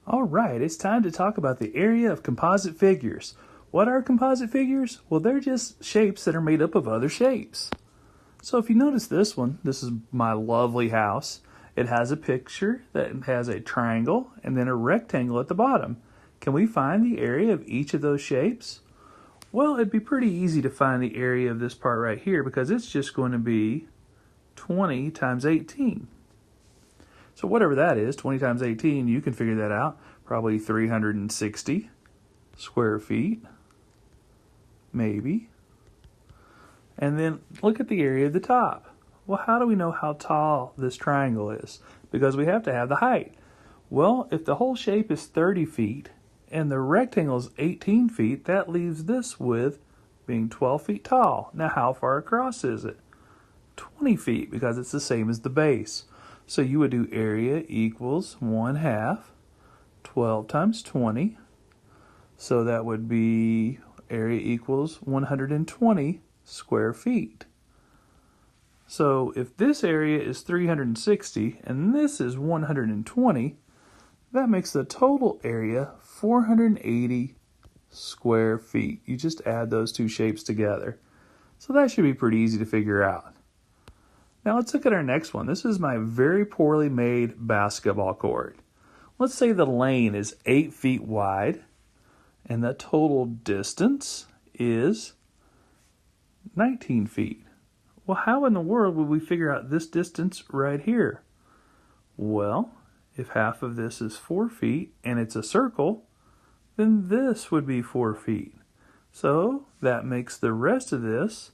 All right, it's time to talk about the area of composite figures. What are composite figures? Well, they're just shapes that are made up of other shapes. So if you notice this one, this is my lovely house. It has a picture that has a triangle and then a rectangle at the bottom. Can we find the area of each of those shapes? Well, it'd be pretty easy to find the area of this part right here because it's just going to be 20 times 18. So whatever that is, 20 times 18, you can figure that out. Probably 360 square feet, maybe. And then look at the area of the top. Well, how do we know how tall this triangle is? Because we have to have the height. Well, if the whole shape is 30 feet and the rectangle is 18 feet, that leaves this width being 12 feet tall. Now, how far across is it? 20 feet, because it's the same as the base. So you would do area equals 1/2, 12 times 20. So that would be area equals 120 square feet. So if this area is 360 and this is 120, that makes the total area 480 square feet. You just add those two shapes together. So that should be pretty easy to figure out. Now let's look at our next one. This is my very poorly made basketball court. Let's say the lane is 8 feet wide and the total distance is 19 feet. Well, how in the world would we figure out this distance right here? Well, if half of this is 4 feet and it's a circle, then this would be 4 feet. So that makes the rest of this,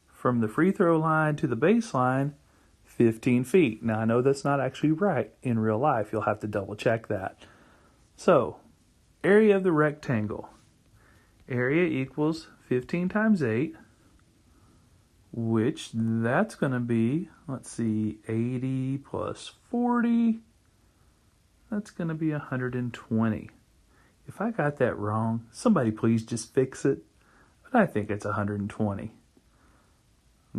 from the free throw line to the baseline, 15 feet. Now, I know that's not actually right in real life. You'll have to double check that. So, area of the rectangle. Area equals 15 times 8, which that's going to be, let's see, 80 plus 40. That's going to be 120. If I got that wrong, somebody please just fix it. But I think it's 120.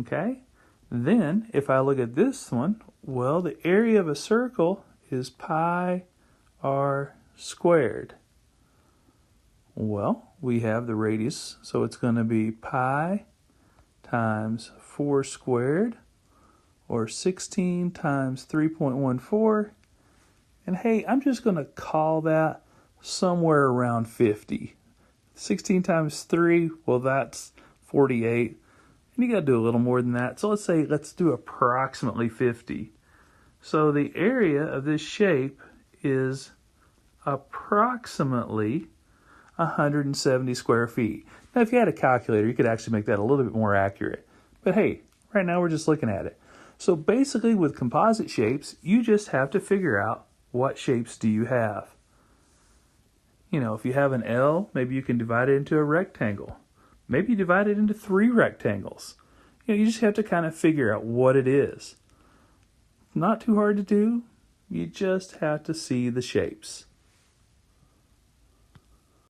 Okay? Then, if I look at this one, well, the area of a circle is pi r squared. Well, we have the radius, so it's going to be pi times 4 squared, or 16 times 3.14. And hey, I'm just going to call that somewhere around 50. 16 times 3, well, that's 48. And you got to do a little more than that. So let's do approximately 50. So the area of this shape is approximately 170 square feet. Now, if you had a calculator, you could actually make that a little bit more accurate. But hey, right now we're just looking at it. So basically with composite shapes, you just have to figure out what shapes do you have. You know, if you have an L, maybe you can divide it into a rectangle. Maybe divide it into 3 rectangles. You know, you just have to kind of figure out what it is. Not too hard to do. You just have to see the shapes.